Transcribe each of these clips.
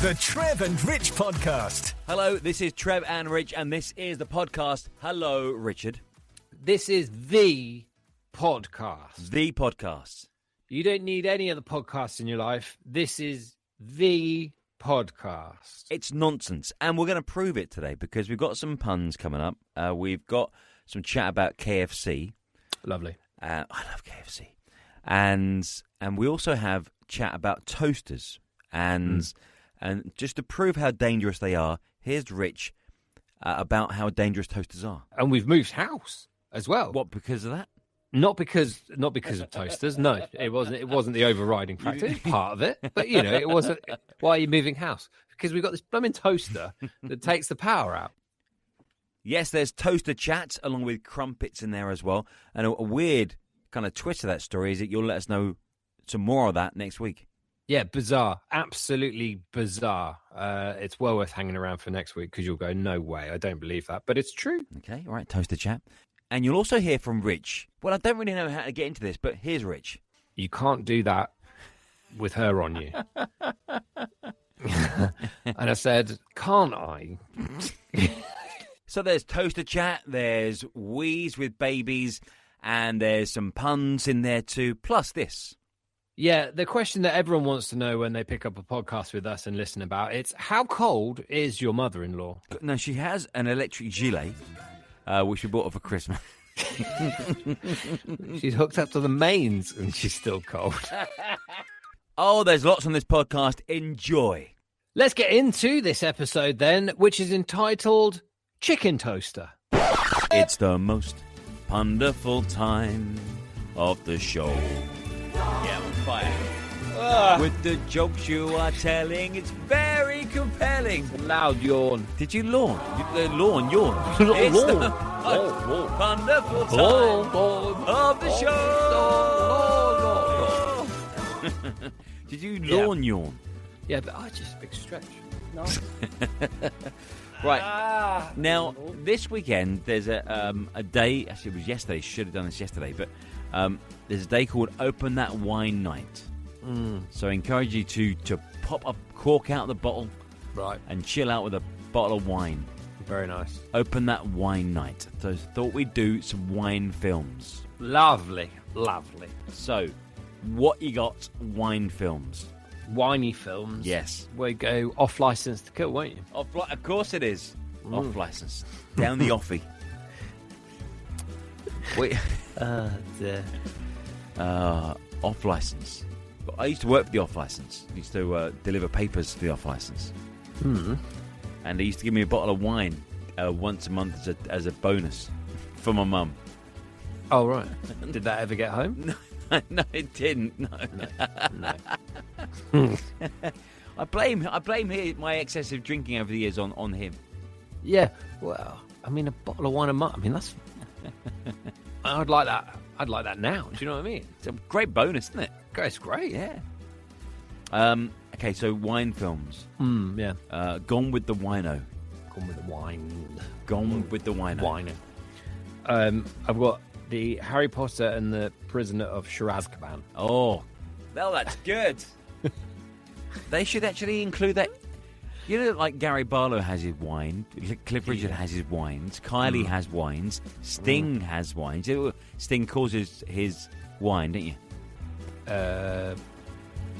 The Trev and Rich Podcast. Hello, this is Trev and Rich, and this is the podcast. Hello, Richard. This is the podcast. The podcast. You don't need any other podcasts in your life. This is the podcast. It's nonsense, and we're going to prove it today because we've got some puns coming up. We've got some chat about KFC. Lovely. I love KFC. And we also have chat about toasters. And just to prove how dangerous they are, here's Rich about how dangerous toasters are. And we've moved house as well. What, because of that? Not because of toasters. No, it wasn't the overriding factor. It's part of it, but it wasn't. Why are you moving house? Because we've got this blooming toaster that takes the power out. Yes, there's toaster chat along with crumpets in there as well. And a weird kind of twist to that story is that you'll let us know some more of that next week. Yeah, bizarre. Absolutely bizarre. It's well worth hanging around for next week because you'll go, no way, I don't believe that. But it's true. Okay, all right, toaster chat. And you'll also hear from Rich. Well, I don't really know how to get into this, but here's Rich. You can't do that with her on you. And I said, can't I? So there's toaster chat, there's wheeze with babies, and there's some puns in there too, plus this. Yeah, the question that everyone wants to know when they pick up a podcast with us and listen about, it's how cold is your mother-in-law? No, she has an electric gilet, which we bought her for Christmas. She's hooked up to the mains and she's still cold. Oh, there's lots on this podcast. Enjoy. Let's get into this episode then, which is entitled Chicken Toaster. It's the most wonderful time of the show. Yeah, on fire. With the jokes you are telling, it's very compelling. Loud yawn. Did you yawn? Yawn. It's Lawn. the wonderful time of the show. Did you yawn? Yeah, but I just big stretch. No. Right. Now, this weekend, there's a day, actually it was yesterday, should have done this yesterday, but there's a day called Open That Wine Night. So I encourage you to pop a cork out of the bottle, Right. and chill out with a bottle of wine. Very nice. Open That Wine Night. So thought we'd do some wine films. Lovely. So, what you got? Wine films. Whiny films. Yes. We go off license to kill, won't you? Of course it is. Off license. Down the offie. Wait. Dear. Off license. I used to work for the off license. I used to deliver papers to the off license. And they used to give me a bottle of wine once a month as a bonus for my mum. Oh, right. Did that ever get home? No, it didn't. No. I blame my excessive drinking over the years on him. Yeah. Well, I mean, a bottle of wine a month. I mean, that's... I'd like that. I'd like that now. Do you know what I mean? It's a great bonus, isn't it? It's great. Yeah. Okay, so wine films. Yeah. Gone with the Wino. Gone with the wine. Gone with the Wino. Wino. I've got the Harry Potter and the Prisoner of Azkaban. Oh, well, that's good. They should actually include that. You know, like Gary Barlow has his wine, Cliff Richard has his wines, Kylie has wines, Sting has wines. Sting calls his wine, don't you?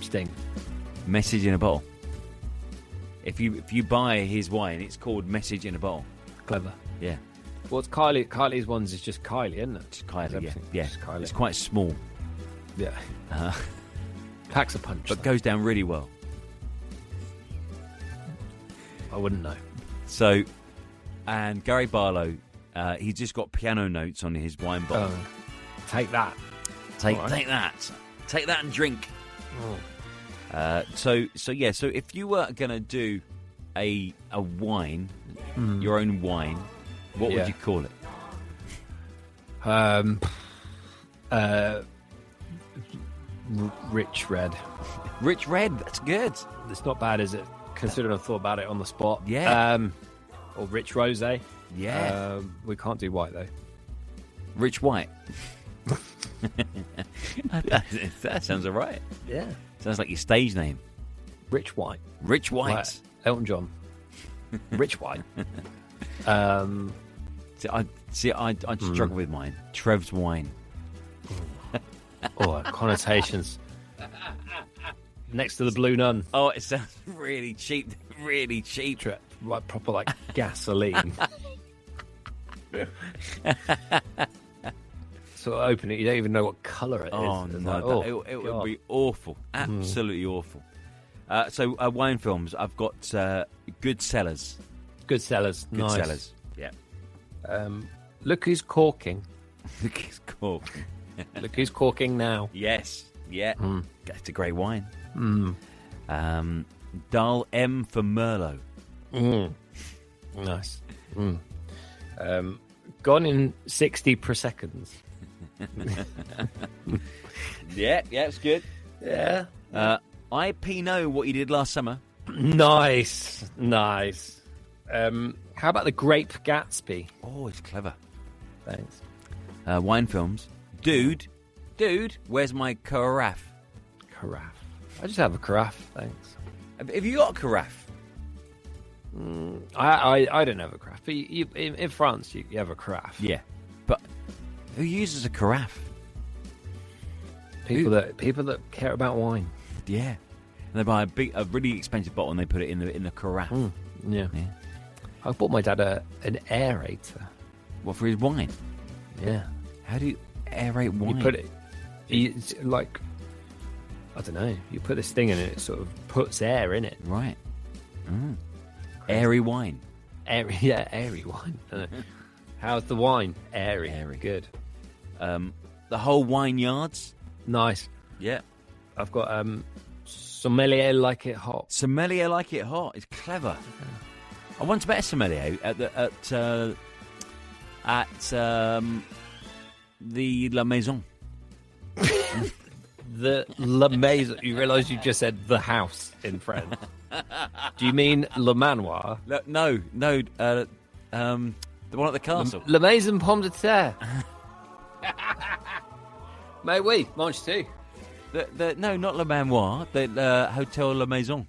Sting. Message in a bottle. If you buy his wine, it's called Message in a Bottle. Clever. Yeah. Well, it's Kylie. Kylie's ones is just Kylie, isn't it? It's Kylie, yeah. Just Kylie. It's quite small. Yeah. Packs a punch. But goes down really well. I wouldn't know. So, and Gary Barlow, he's just got piano notes on his wine bottle. Take that. Take that and drink. So if you were going to do a wine, your own wine, what would you call it? Rich Red. Rich Red, that's good. It's not bad, is it? Considering I've thought about it on the spot. Yeah. Or Rich Rosé. Yeah. We can't do white, though. Rich White. That sounds all right. Yeah. Sounds like your stage name. Rich white. Rich white. Like Elton John. Rich white. I struggle with mine. Trev's wine. Oh, connotations. Next to the Blue Nun. Oh, it sounds really cheap. Really cheap. Like proper like gasoline. So open it, you don't even know what colour it is. Oh, It's no. like, It would be awful. Absolutely awful. So, wine films. I've got Good Sellers. Good sellers. Good Nice. Sellers. Yeah. Look who's corking. Look, it's cool. Look who's corking now. Yes. Yeah. That's a great wine. Dial M for Merlot. Nice. Gone in 60 per seconds. Yeah, it's good. Yeah. I know what you did last summer. Nice. How about the Grape Gatsby? Oh, it's clever. Thanks. Wine films. Dude, where's my carafe? Carafe. I just have a carafe, thanks. Have you got a carafe? I don't have a carafe. But in France, you have a carafe. Yeah, but who uses a carafe? People that care about wine. Yeah, and they buy a really expensive bottle and they put it in the carafe. Yeah. I bought my dad an aerator. What, for his wine? Yeah. How do you aerate wine? You put it. It's like, I don't know. You put this thing in it, it sort of puts air in it. Right. Airy wine. Airy wine. How's the wine? Airy. Good. The whole wine yards. Nice. Yeah. I've got sommelier like it hot. Sommelier like it hot. It's clever. I once met a sommelier at the La Maison. The La Maison. You realise you just said the house in French. Do you mean Le Manoir? No. The one at the castle. La Maison Pomme de Terre. Mais oui, mange too. No, not Le Manoir. The Hotel La Maison.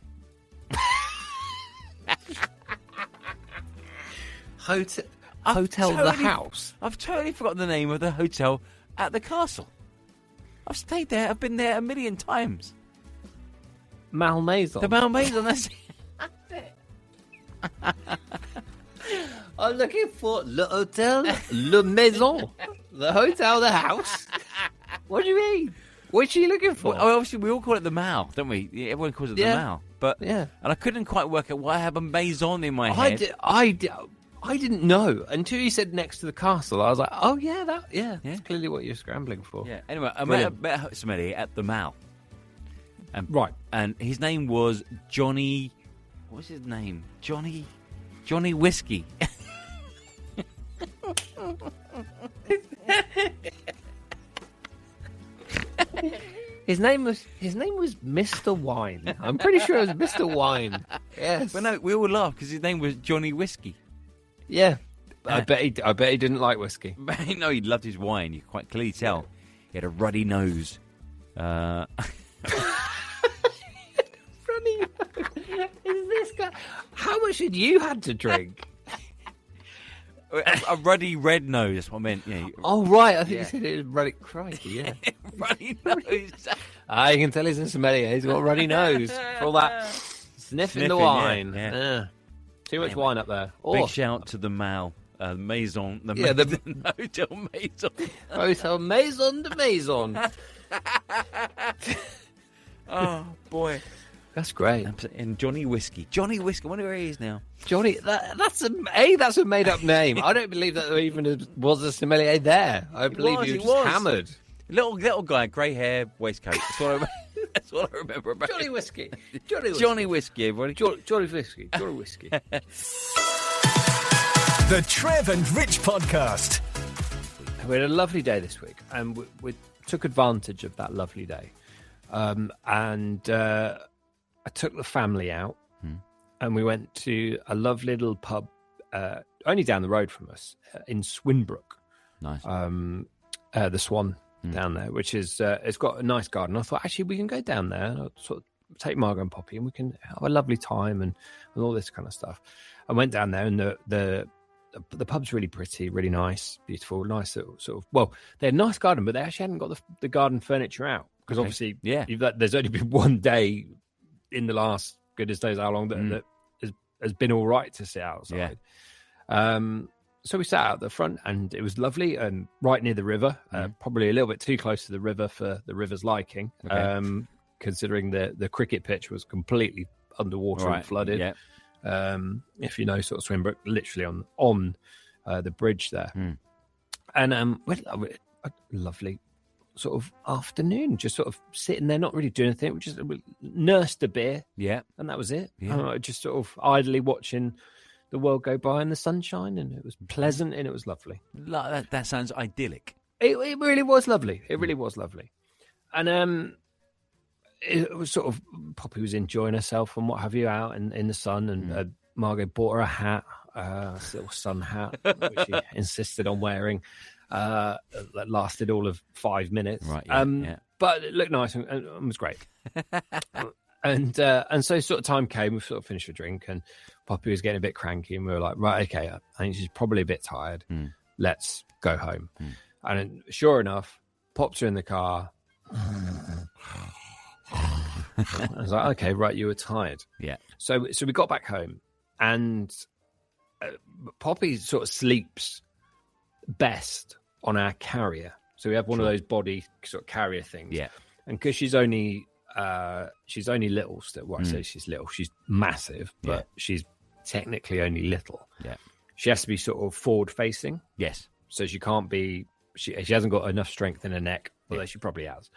Hotel the house. I've totally forgotten the name of the hotel at the castle. I've stayed there. I've been there 1,000,000 times. Malmaison. The Malmaison. That's it. I'm looking for Le Hotel, Le Maison. The hotel, the house. What do you mean? What are you looking for? Well, obviously, we all call it the Mal, don't we? Yeah, everyone calls it the Mal. But and I couldn't quite work out why I have a maison in my head. I didn't know until you said next to the castle. I was like, oh yeah, that's clearly what you're scrambling for. Yeah. Anyway, I met a sommelier at the Mal. Right. And his name was Johnny. What's his name? Johnny Whiskey. His name was Mr. Wine. I'm pretty sure it was Mr. Wine. Yes. But no, we all laughed because his name was Johnny Whiskey. Yeah. I bet he didn't like whiskey. No, he loved his wine. You quite clearly tell. He had a ruddy nose. Running. Is this guy? How much had you had to drink? A ruddy red nose. That's what I meant. Yeah. Oh right, I think you said it was ruddy. Crikey, yeah. Ruddy nose. You can tell he's a sommelier. He's got a ruddy nose for all that sniffing the wine. Yeah. Too much wine up there. Big shout to the Mal. Maison. The Hotel Maison. Hotel Maison de Maison. Oh, boy. That's great. And Johnny Whiskey. I wonder where he is now. Johnny, that's a made-up name. I don't believe that there even was a sommelier there. I believe he was just hammered. Little guy, grey hair, waistcoat. That's what I remember about Johnny Whiskey. Johnny Whiskey, everybody. Johnny Whiskey. The Trev and Rich Podcast. We had a lovely day this week, and we took advantage of that lovely day. I took the family out, and we went to a lovely little pub only down the road from us in Swinbrook. Nice. The Swan down there, which is it's got a nice garden. I thought actually we can go down there and I'll sort of take Margot and Poppy and we can have a lovely time and all this kind of stuff. I went down there and the pub's really pretty, really nice, beautiful, nice sort of. Well, they had a nice garden, but they actually hadn't got the garden furniture out because obviously, there's only been one day in the last goodness knows how long that has been all right to sit outside. So we sat out the front and it was lovely and right near the river, probably a little bit too close to the river for the river's liking, considering the cricket pitch was completely underwater and flooded. If you know sort of Swinbrook, literally on the bridge there. And we had a lovely sort of afternoon, just sort of sitting there, not really doing anything. We just nursed a beer, and that was it. Just sort of idly watching the world go by in the sunshine, and it was pleasant and it was lovely. That sounds idyllic. It really was lovely. It really was lovely. And it was sort of, Poppy was enjoying herself and what have you out in the sun, and Margot bought her a hat, a little sun hat, which she insisted on wearing. That lasted all of 5 minutes. But it looked nice and was great. And so sort of time came, we sort of finished a drink and Poppy was getting a bit cranky and we were like, right, okay, I think she's probably a bit tired. Let's go home. And sure enough, popped her in the car. I was like, okay, right, you were tired. So we got back home and Poppy sort of sleeps best on our carrier. So we have one of those body sort of carrier things. And because she's only little still. Well, I say she's little. She's massive, but she's technically only little. She has to be sort of forward facing. So she can't be. She hasn't got enough strength in her neck, although she probably has.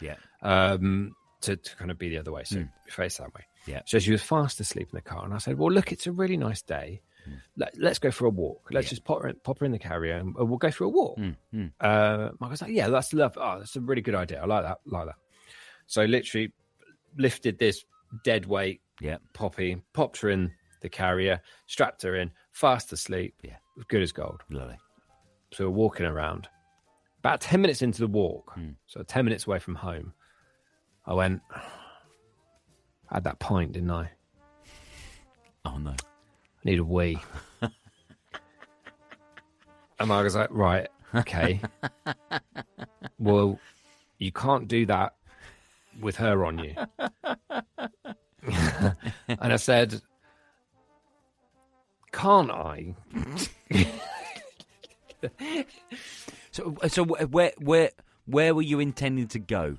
To kind of be the other way. So face that way. So she was fast asleep in the car, and I said, "Well, look, it's a really nice day. Let's go for a walk. Let's just pop her in the carrier, and we'll go for a walk." Michael's like, "Yeah, that's love. Oh, that's a really good idea. I like that." So literally lifted this dead weight Poppy, popped her in the carrier, strapped her in, fast asleep, good as gold. Lovely. So we're walking around. About 10 minutes into the walk, so 10 minutes away from home, I went, I had that pint, didn't I? Oh, no. I need a wee. And I was like, right, okay. Well, you can't do that with her on you. And I said, can't I? So where were you intending to go?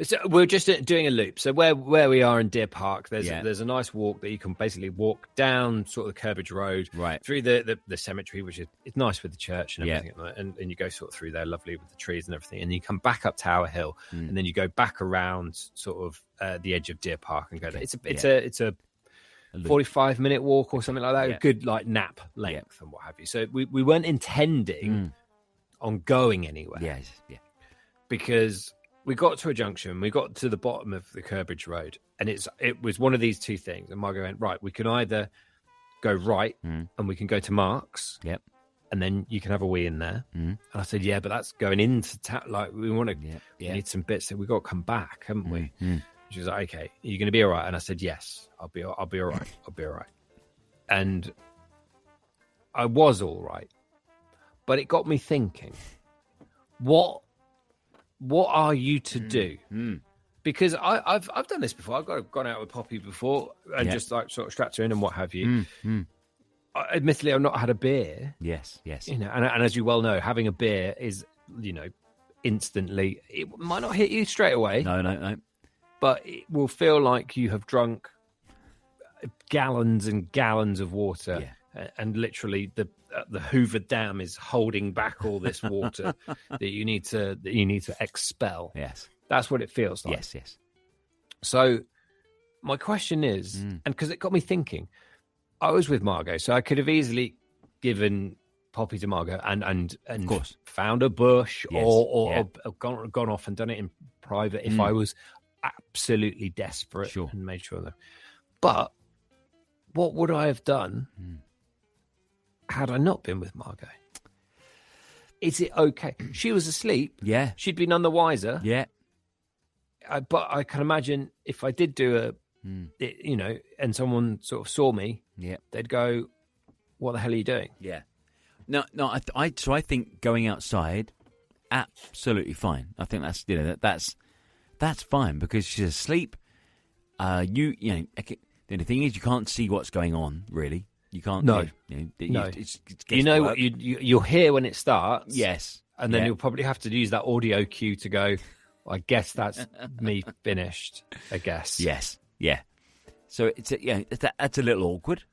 So we're just doing a loop. So where we are in Deer Park, there's a nice walk that you can basically walk down sort of the Curbridge Road, through the cemetery, which is it's nice with the church and everything, and you go sort of through there, lovely with the trees and everything, and you come back up Tower Hill, and then you go back around sort of the edge of Deer Park and go there. It's a 45-minute walk or something like that, a good like nap length and what have you. So we weren't intending on going anywhere, because we got to a junction, we got to the bottom of the Curbridge Road, and it was one of these two things. And Margot went, right, we can either go right and we can go to Mark's, and then you can have a wee in there. And I said, yeah, but that's going into like we want to, we need some bits that we got to come back, haven't we? She was like, okay, are you going to be all right? And I said, yes, I'll be all right. I'll be all right. And I was all right, but it got me thinking, what are you to do? Because I've done this before. I've gone out with Poppy before and just like sort of strapped her in and what have you. Admittedly, I've not had a beer. Yes. You know, and as you well know, having a beer is, you know, instantly, it might not hit you straight away. No. But it will feel like you have drunk gallons and gallons of water, and literally the Hoover Dam is holding back all this water that you need to expel. Yes, that's what it feels like. Yes. So my question is, and because it got me thinking, I was with Margot, so I could have easily given Poppy to Margot and of course found a bush or gone off and done it in private if I was absolutely desperate and made sure that. But what would I have done had I not been with Margot? Is it okay? She was asleep. Yeah. She'd be none the wiser. Yeah. but I can imagine if I did do and someone sort of saw me, they'd go, "What the hell are you doing?" Yeah. No. So I think going outside, absolutely fine. I think that's fine because she's asleep. The thing is, you can't see what's going on. Really, you can't. No, no. You'll hear when it starts. Yes, and then you'll probably have to use that audio cue to go. I guess that's me finished. I guess. Yes. Yeah. So that's a little awkward,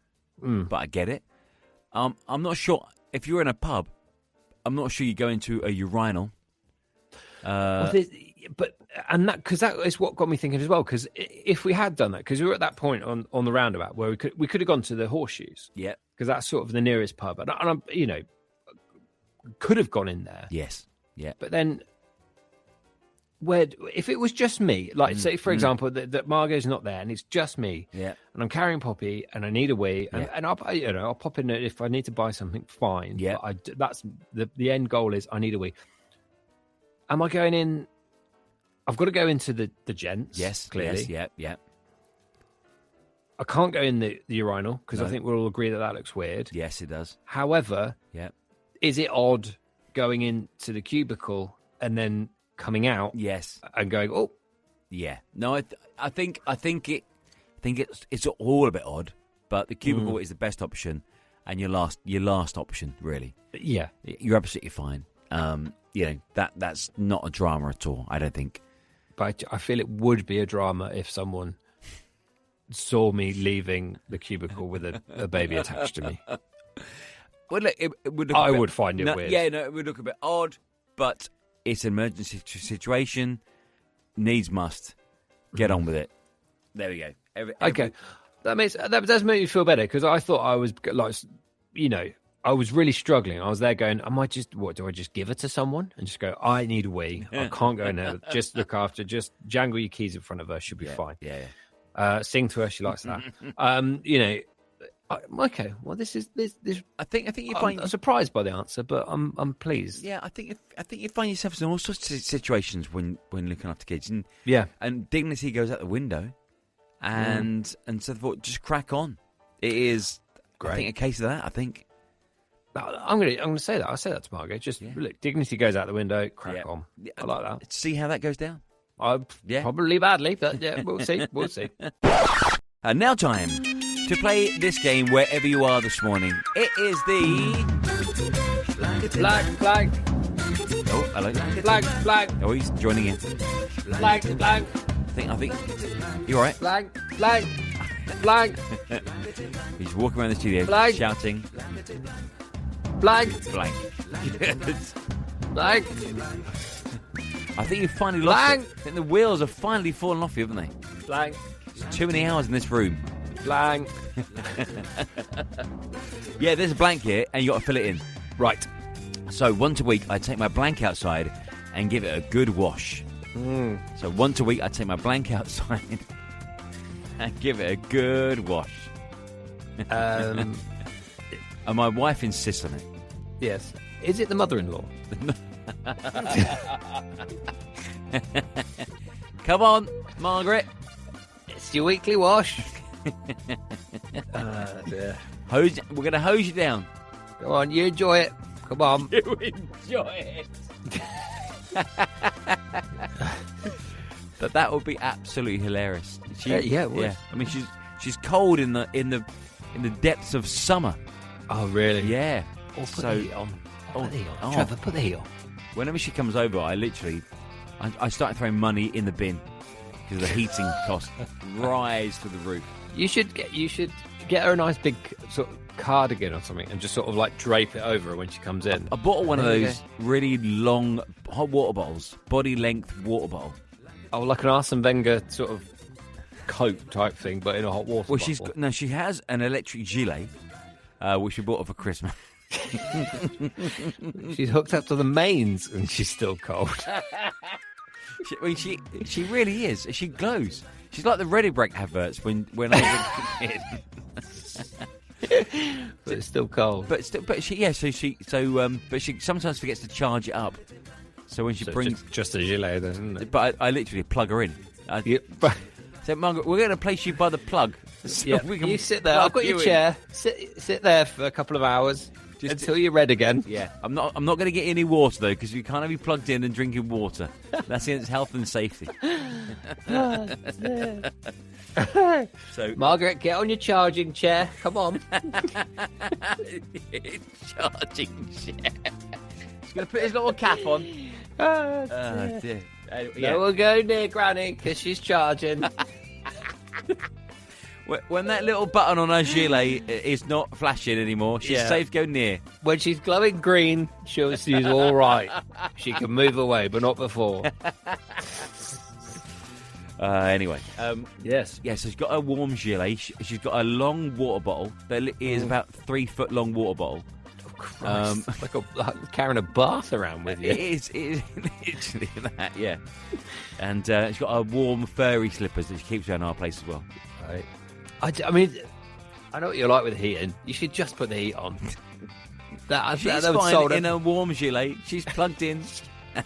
but I get it. I'm not sure if you're in a pub. I'm not sure you go into a urinal. Because that is what got me thinking as well. Because if we had done that, because we were at that point on the roundabout where we could have gone to the Horseshoes. Yeah. Because that's sort of the nearest pub, and I'm could have gone in there. Yes. Yeah. But then, if it was just me, like say for example that Margot's not there and it's just me, and I'm carrying Poppy and I need a wee, and I'll pop in if I need to buy something, fine. Yeah. But that's the end goal is I need a wee. Am I going in? I've got to go into the gents. Yes, clearly. Yes, yeah. I can't go in the urinal because I think we'll all agree that looks weird. Yes, it does. However, is it odd going into the cubicle and then coming out? Yes, and going, oh, yeah. No, I think it's all a bit odd, but the cubicle is the best option, and your last option, really. Yeah, you're absolutely fine. That's not a drama at all, I don't think. But I feel it would be a drama if someone saw me leaving the cubicle with a baby attached to me. Well, look, it would look I would find it weird. Yeah, no, it would look a bit odd, but it's an emergency situation. Needs must. Get on with it. There we go. Okay. That does make me feel better because I thought I was like, I was really struggling. I was there going, do I just give it to someone and just go, I need a wee. I can't go in there. Just look after, just jangle your keys in front of her. She'll be fine. Yeah. Sing to her. She likes that. Okay. Well, this. I think you find. I'm surprised by the answer, but I'm pleased. Yeah, I think you find yourself in all sorts of situations when looking after kids, and and dignity goes out the window, and so forth. Just crack on. It is great. I think a case of that. I think. I'm gonna say that. I say that to Margot. Just look, dignity goes out the window. Crack on. I like that. See how that goes down. Probably badly, but we'll see. We'll see. And now time to play this game wherever you are this morning. It is the Blank. Oh, I like that. Blank. Oh, he's joining in. Blank. I think you're right. Blank. He's walking around the studio shouting. Blank. I think you've finally lost it. I think the wheels have finally fallen off you, haven't they? Blank. It's too many hours in this room. Blank. Yeah, there's a blank here, and you got to fill it in. Right. So once a week, I take my blank outside and give it a good wash. So once a week, I take my blank outside and give it a good wash. And my wife insists on it. Yes. Is it the mother-in-law? Come on, Margaret. It's your weekly wash. Dear. We're going to hose you down. Come on, you enjoy it. Come on. You enjoy it. But that would be absolutely hilarious. It would. Yeah. I mean, she's cold in the depths of summer. Oh, really? Yeah. Put the heat on. Trevor, put the heat on. Whenever she comes over, I start throwing money in the bin because the heating costs rise to the roof. You should get her a nice big sort of cardigan or something and just sort of like drape it over her when she comes in. I bought one of those really long hot water bottles, body length water bottle. Oh, like an Arsene Wenger sort of Coke type thing, but in a hot water bottle. She has an electric gilet, which we bought her for Christmas. She's hooked up to the mains and she's still cold. She really is. She glows. She's like the Ready Break adverts when I was a kid. But it's still cold. But she sometimes forgets to charge it up. So when she brings... Just a gilet then, isn't it? But I literally plug her in. So, Margaret, we're going to place you by the plug. So you sit there. I've got your chair. Sit there for a couple of hours until you're red again. Yeah. I'm not going to get any water, though, because you can't have you plugged in and drinking water. That's against health and safety. So, Margaret, get on your charging chair. Come on. Charging chair. He's going to put his little cap on. Oh, dear. No one go near Granny because she's charging. When that little button on her gilet is not flashing anymore, she's safe to go near. When she's glowing green, she's all right. She can move away, but not before. Anyway. Yes. Yeah, so she's got a warm gilet. She's got a long water bottle. That is about 3 foot long water bottle. Christ. Like carrying a bath around with you. It is literally that, yeah. And she's got a warm furry slippers that she keeps around our place as well. Right. I mean, I know what you're like with heating. You should just put the heat on. She's fine in a warm gilet. She's plugged in.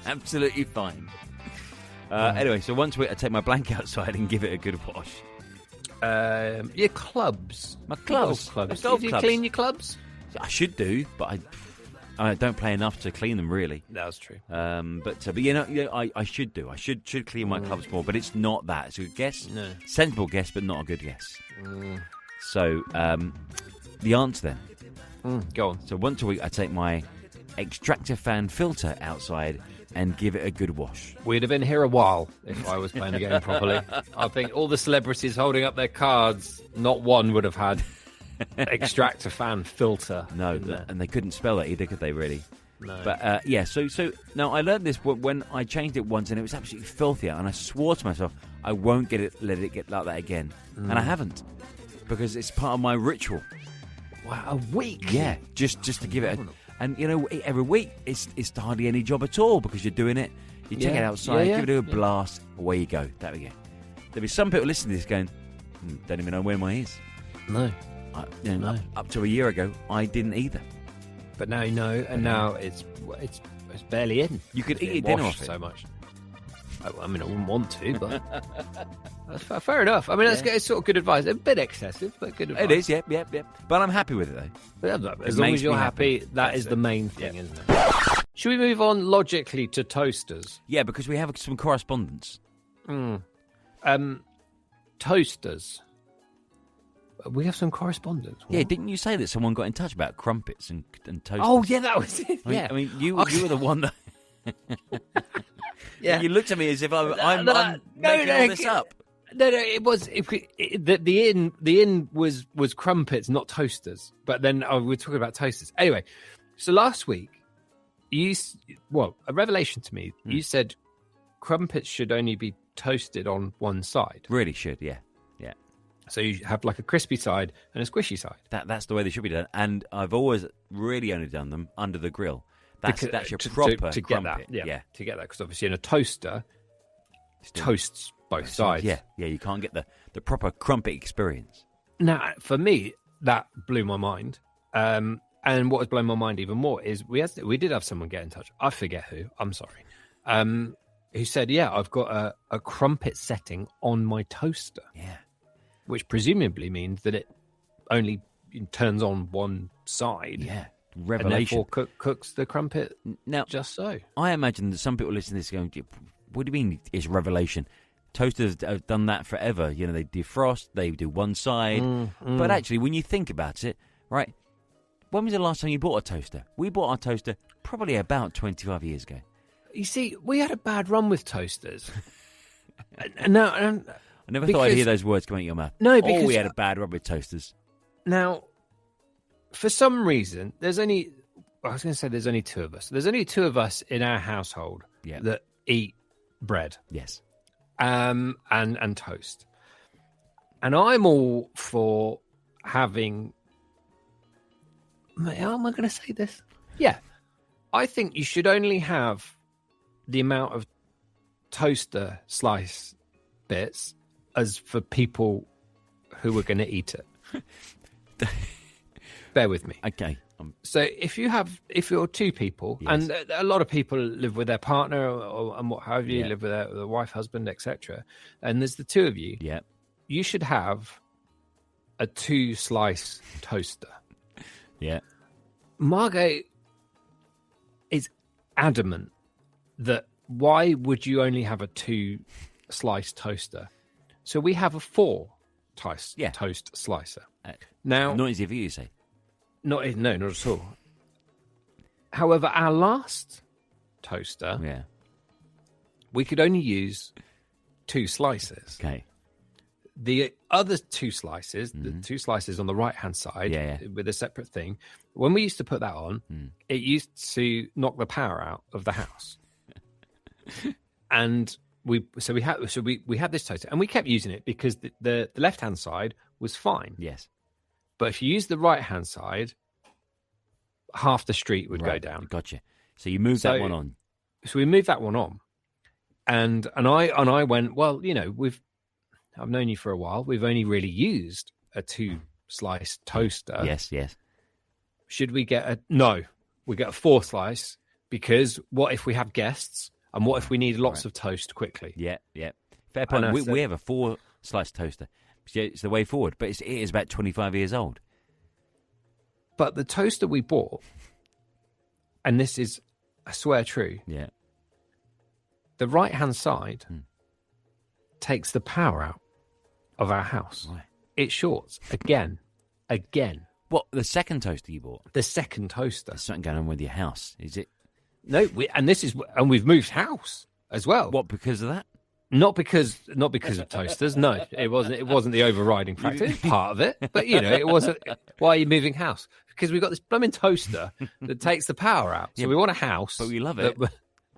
Absolutely fine. Anyway, so once I take my blanket outside and give it a good wash. Your clubs. My clubs. Clubs. Do you clean your clubs? I should do, but I don't play enough to clean them, really. That's true. But I should do. I should clean my clubs more, but it's not that. It's a good guess. No. Sensible guess, but not a good guess. So, the answer then. Go on. So once a week, I take my extractor fan filter outside and give it a good wash. We'd have been here a while if I was playing the game properly. I think all the celebrities holding up their cards, not one would have had extractor fan filter. No, and they couldn't spell that either, could they, really? No. But, so now I learned this when I changed it once and it was absolutely filthy, and I swore to myself I won't let it get like that again. And I haven't, because it's part of my ritual. Wow, a week? Yeah, just to give it and, every week it's hardly any job at all, because you're doing it. You take it outside, give it a blast, away you go. There we go. There'll be some people listening to this going, don't even know where mine is. No. Up to a year ago, I didn't either. But now you know, and now it's barely in. You could eat your dinner off it. So much. I mean, I wouldn't want to, but that's fair enough. I mean, it's sort of good advice. A bit excessive, but good advice. It is, yeah. But I'm happy with it, though. As long as you're happy, that is the main thing, isn't it? Should we move on logically to toasters? Yeah, because we have some correspondence. Toasters. We have some correspondence. What? Yeah, didn't you say that someone got in touch about crumpets and toasters? Oh, yeah, that was it. I mean, you were the one that... Yeah. You looked at me as if I'm making all this up. No, it was... The inn was crumpets, not toasters. But then we're talking about toasters. Anyway, so last week, a revelation to me. You said crumpets should only be toasted on one side. Really should, yeah. So you have like a crispy side and a squishy side. That's the way they should be done. And I've always really only done them under the grill. That's your proper to get crumpet. That. To get that, because obviously in a toaster, it toasts both sides. Yeah, you can't get the proper crumpet experience. Now, for me, that blew my mind. And what has blown my mind even more is we did have someone get in touch. I forget who. I'm sorry. Who said, I've got a crumpet setting on my toaster. Yeah. Which presumably means that it only turns on one side. Yeah, revelation. And therefore cooks the crumpet now, just so. I imagine that some people listening to this going, what do you mean it's revelation? Toasters have done that forever. They defrost, they do one side. But actually, when you think about it, right, when was the last time you bought a toaster? We bought our toaster probably about 25 years ago. You see, we had a bad run with toasters. No, I never thought I'd hear those words come out of your mouth. No, because... we had a bad rub with toasters. Now, for some reason, there's only two of us. There's only two of us in our household that eat bread. Yes. And toast. And I'm all for having... How am I going to say this? Yeah. I think you should only have the amount of toaster slice bits as for people who are going to eat it. Bear with me. Okay. So if you're two people, yes. and a lot of people live with their partner and what have you, live with their wife, husband, etc., and there's the two of you, you should have a 2-slice toaster. Yeah. Margot is adamant that why would you only have a 2-slice toaster? So we have a 4-toast slicer. Now, not easy for you to say. No, not at all. However, our last toaster, we could only use 2 slices. Okay. The other 2 slices, the 2 slices on the right-hand side with a separate thing, when we used to put that on, it used to knock the power out of the house. And we had this toaster, and we kept using it because the left-hand side was fine. Yes. But if you use the right-hand side, half the street would go down. Gotcha. So you moved that one on. So we moved that one on. And I went, well, I've known you for a while. We've only really used a 2-slice toaster. Yes. Should we get we get a 4-slice, because what if we have guests, and what if we need lots of toast quickly? Yeah. Fair point. We have a 4-slice toaster. It's the way forward, but it is about 25 years old. But the toaster we bought, and this is, I swear, true. Yeah. The right-hand side takes the power out of our house. Right. It shorts again. What, the second toaster you bought? The second toaster. There's something going on with your house, is it? No, we've moved house as well. What, because of that? Not because of toasters. No, it wasn't the overriding factor. It's part of it, but it wasn't. Why are you moving house? Because we've got this blooming toaster that takes the power out. So we want a house, but we love it,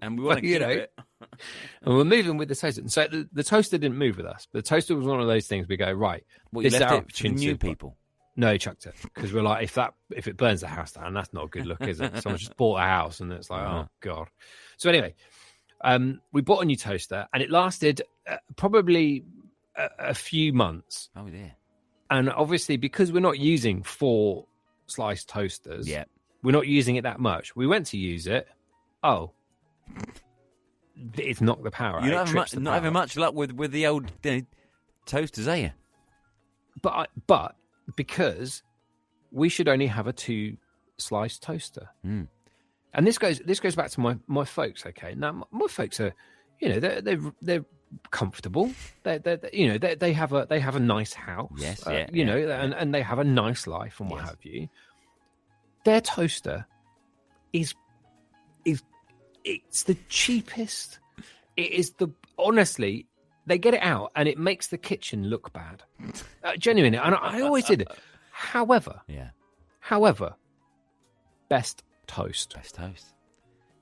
and we want to keep it. And we're moving with the toaster. And so the toaster didn't move with us. But the toaster was one of those things we go, right. Well, you left it for new people. No, he chucked it, because we're like, if it burns the house down, that's not a good look, is it? Someone just bought a house, and it's like, oh god. So anyway. We bought a new toaster, and it lasted probably a few months. Oh, dear. And obviously, because we're not using 4-slice toasters, we're not using it that much. We went to use it. Oh, it's knocked the power out. You're not having much luck with the old toasters, are you? But because we should only have a 2-slice toaster. And this goes back to my folks. Okay, now my folks are, they're comfortable. They have a nice house. Yes, and they have a nice life and what have you. Their toaster is it's the cheapest. It is honestly, they get it out and it makes the kitchen look bad. Genuinely, and I always did it. However, best toast.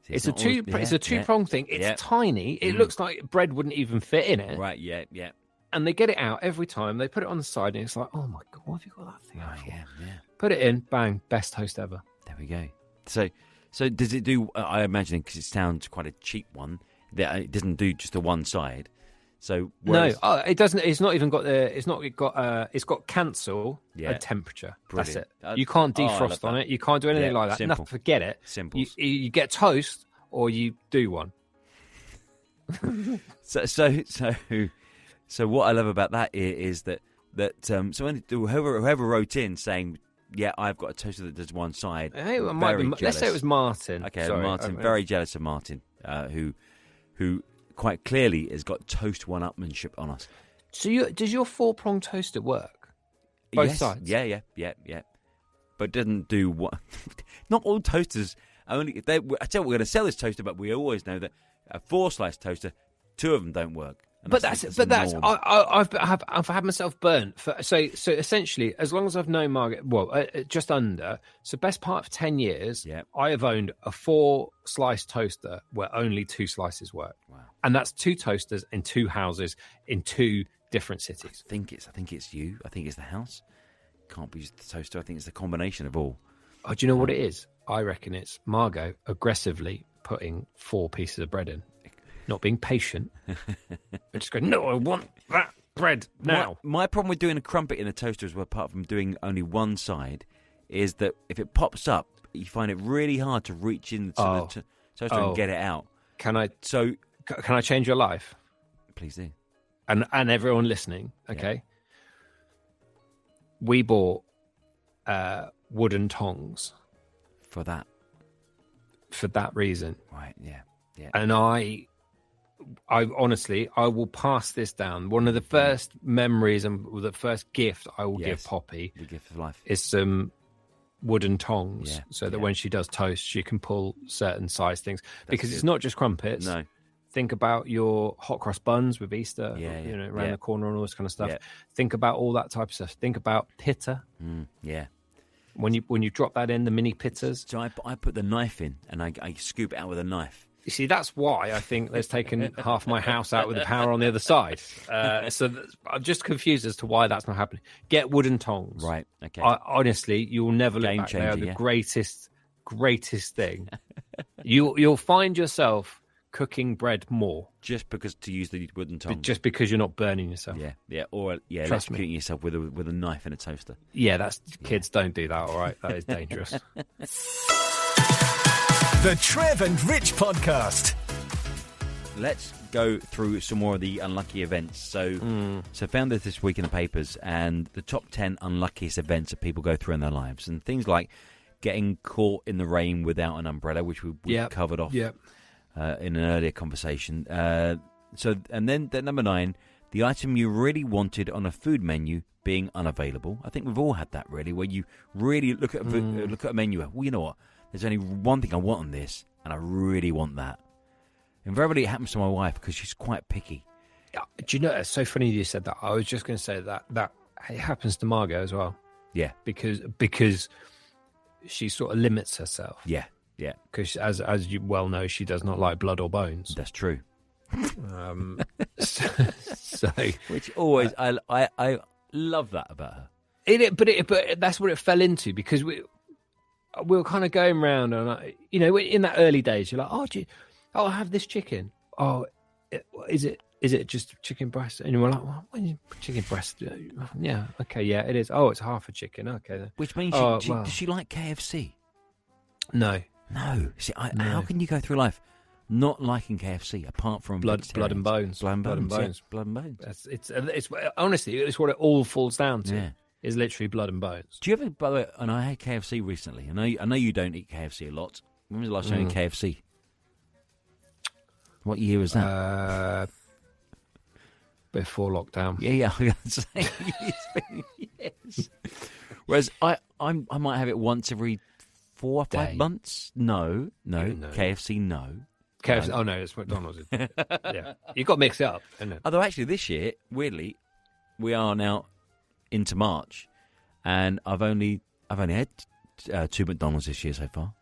See, it's a two-pronged thing. It's tiny. It looks like bread wouldn't even fit in it. Right, yeah. And they get it out every time. They put it on the side, and it's like, oh my god, what have you got that thing out for? Yeah. Put it in, bang, best toast ever. There we go. So does it do? I imagine, because it sounds quite a cheap one, that it doesn't do just the one side. So no, it doesn't. It's not even got the. It's not got. It's got cancel a temperature. Brilliant. That's it. You can't defrost on it. You can't do anything like that. Simple. Nothing. Forget it. Simple. You get toast or you do one. So what I love about that is that so when whoever wrote in saying, yeah, I've got a toaster that does one side. Hey, let's say it was Martin. Okay, sorry, Martin. Very jealous of Martin, who quite clearly has got toast one-upmanship on us. So does your 4-prong toaster work? Both sides? Yeah. But doesn't do what? Not all toasters. I tell you, we're going to sell this toaster, but we always know that a 4-slice toaster, 2 of them don't work. I've had myself burnt for so essentially, as long as I've known Margaret, just under. So best part of 10 years, I have owned a 4-slice toaster where only 2 slices work. Wow. And that's 2 toasters in 2 houses in 2 different cities. I think it's you. I think it's the house. Can't be just the toaster. I think it's the combination of all. Oh, do you know what it is? I reckon it's Margot aggressively putting 4 pieces of bread in. Not being patient, but just going, no, I want that bread now. My problem with doing a crumpet in a toaster, is apart from doing only one side, is that if it pops up, you find it really hard to reach into the toaster and get it out. Can I change your life? Please do. And everyone listening, okay? Yeah. We bought wooden tongs for that reason. Right? Yeah. And I honestly, I will pass this down. One of the first memories and the first gift I will give Poppy, the gift of life, is some wooden tongs, so that when she does toast, she can pull certain size things. Because it's not just crumpets. No. Think about your hot cross buns with Easter, around the corner and all this kind of stuff. Yeah. Think about all that type of stuff. Think about pitta. When you drop that in, the mini pittas. So I put the knife in and I scoop it out with a knife. You see, that's why I think there's taken half my house out with the power on the other side. So I'm just confused as to why that's not happening. Get wooden tongs. Right, okay. Honestly, you'll never look back. They are the greatest thing. You'll find yourself cooking bread more. Just because to use the wooden tongs. Just because you're not burning yourself. Or electrocuting yourself with a knife and a toaster. Yeah, kids don't do that, all right? That is dangerous. The Trev and Rich Podcast. Let's go through some more of the unlucky events. So found this week in the papers, and the top 10 unluckiest events that people go through in their lives. And things like getting caught in the rain without an umbrella, which we covered off in an earlier conversation. And then number 9, the item you really wanted on a food menu being unavailable. I think we've all had that, really, where you really look at a menu. Well, you know what? There's only one thing I want on this, and I really want that. Invariably, it happens to my wife because she's quite picky. Do you know, it's so funny you said that. I was just going to say that it happens to Margot as well. Yeah. Because she sort of limits herself. Yeah. Because as you well know, she does not like blood or bones. That's true. So which always, I love that about her. But that's what it fell into, because we were kind of going round, and in that early days, you're like, I have this chicken. Oh, is it just chicken breast? And you're like, well, chicken breast? Yeah, okay, yeah, it is. Oh, it's half a chicken. Okay, which means does she like KFC? No. See, how can you go through life not liking KFC apart from blood and bones? Blood and bones. It's honestly, it's what it all falls down to. Yeah. Is literally blood and bones. Do you ever, by the way, and I had KFC recently. I know you don't eat KFC a lot. When was the last time you ate KFC? What year was that? Before lockdown. Yeah, I was going to say. It's been years. Whereas I might have it once every 4 or 5 months. No. KFC, no. KFC, oh no, it's McDonald's. Yeah, you got mixed up, isn't it? Although actually this year, weirdly, we are now into March, and I've only had 2 McDonald's this year so far.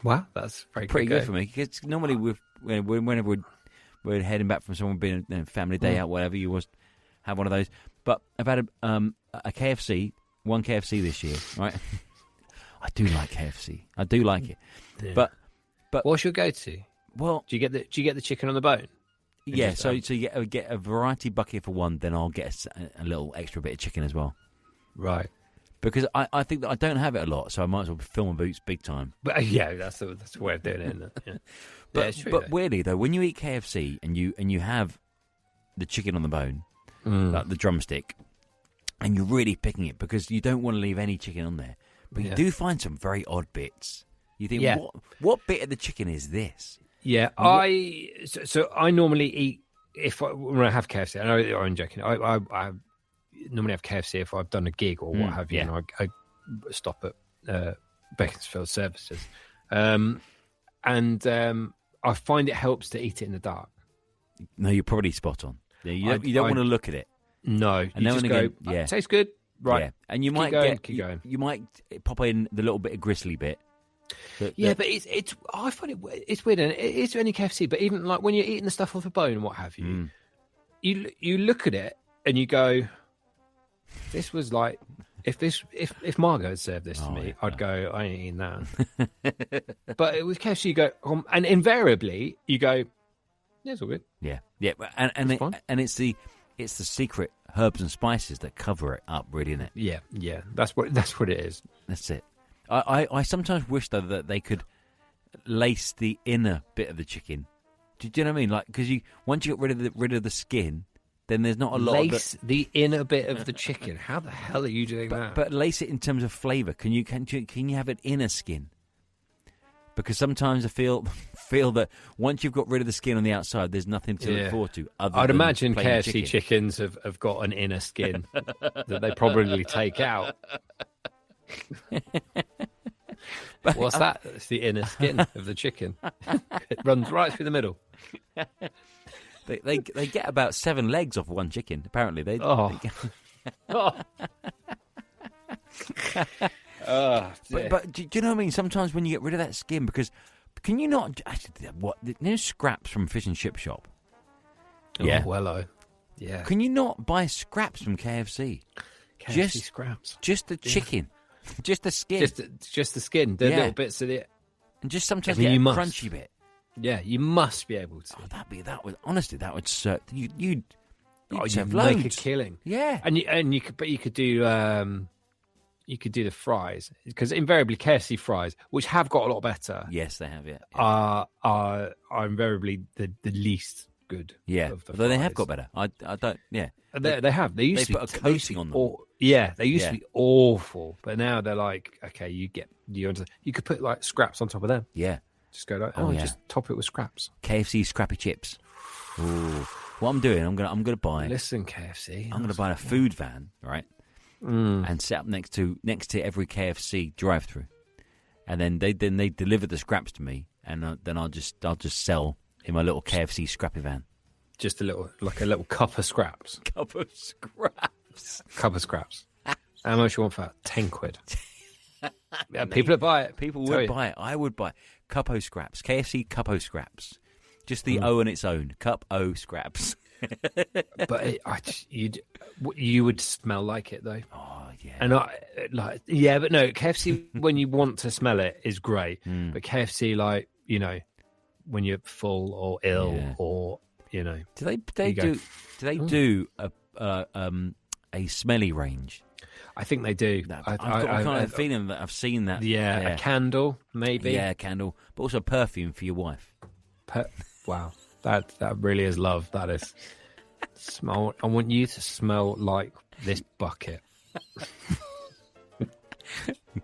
Wow, that's pretty good for me. Because normally whenever we're heading back from someone being a family day out, whatever, you always have one of those. But I've had a KFC, one KFC this year, right? I do like KFC. I do like it. Yeah. But what's your go-to? Well, do you get the chicken on the bone? Yeah, so you get a variety bucket for one, then I'll get a little extra bit of chicken as well. Right. Because I think that I don't have it a lot, so I might as well fill my boots big time. But that's the way of doing it, isn't it? Yeah. But, true, but weirdly though, when you eat KFC and you have the chicken on the bone, like the drumstick, and you're really picking it because you don't want to leave any chicken on there, but you do find some very odd bits. You think, what bit of the chicken is this? Yeah, I normally eat when I have KFC. I know I'm joking. I normally have KFC if I've done a gig or what have you. Yeah. And I stop at Beaconsfield Services, and I find it helps to eat it in the dark. No, you're probably spot on. You don't want to look at it. No, you just go. It tastes good, right? Yeah. And you might keep going. You might pop in the little bit of gristly bit. But it's. I find it's weird, and it's only KFC. But even like when you're eating the stuff off the bone and what have you, you look at it and you go, "This was like if Margot had served this to me, I'd go, I ain't eating that." But with KFC, you go, and invariably you go, "Yeah, it's all good." Yeah, and it's the secret herbs and spices that cover it up, really, isn't it? Yeah, that's what it is. That's it. I sometimes wish, though, that they could lace the inner bit of the chicken. Do you know what I mean? Like, because once you get rid of the skin, then there's not a lot lace of the inner bit of the chicken. How the hell are you doing that? But lace it in terms of flavour. Can you have an inner skin? Because sometimes I feel that once you've got rid of the skin on the outside, there's nothing to look forward to. I'd imagine KFC chickens have got an inner skin that they probably take out. What's that? It's the inner skin of the chicken. It runs right through the middle. They get about 7 legs off one chicken. Apparently, they. Oh. Oh, but do you know what I mean? Sometimes when you get rid of that skin, because can you not? What? There's scraps from fish and chip shop. Yeah. Oh, hello. Yeah. Can you not buy scraps from KFC? KFC scraps. Just the chicken. Just the skin. Just the skin. The little bits of it. And just sometimes get a crunchy bit. Yeah, you must be able to. Oh, that would serve. You'd make loads. a killing. Yeah. And you could do the fries, because invariably KFC fries, which have got a lot better. Yes, they have. Yeah. Are invariably the least good. Yeah. Of the Although they fries. have got better. I don't. Yeah. They have. They used to put a coating on them. They used to be awful, but now they're like, okay, you could put like scraps on top of them. Yeah. Just go like, just top it with scraps. KFC scrappy chips. Ooh. What I'm doing, I'm gonna buy. Listen, KFC. I'm gonna buy a food van, right? And set up next to every KFC drive-through, and then they deliver the scraps to me, and then I'll just sell in my little KFC scrappy van. Just a little cup of scraps. Cup of scraps. Cup of scraps. How much you want for that? 10 quid. Yeah, people would buy it. People would buy it. I would buy Cuppo scraps. KFC Cuppo scraps. Just the O on its own. Cup O scraps. But you would smell like it though. Oh yeah. And but no, KFC when you want to smell it is great. But KFC, like, when you're full or ill or do they do a smelly range? I think they do. I've got a feeling that I've seen that. Yeah, a candle maybe. Yeah, a candle, but also perfume for your wife. Wow, that really is love. That is smell. I want you to smell like this bucket.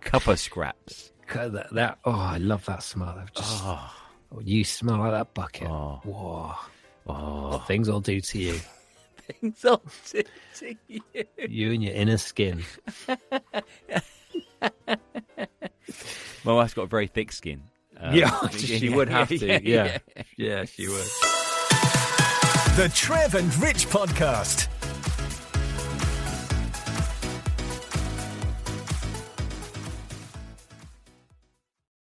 Cup of scraps. That I love that smell. You smell like that bucket. Whoa. What things I'll do to you. Things I'll do to you. You and your inner skin. My wife's got a very thick skin. She would have to. Yeah, she would. The Trev and Rich Podcast.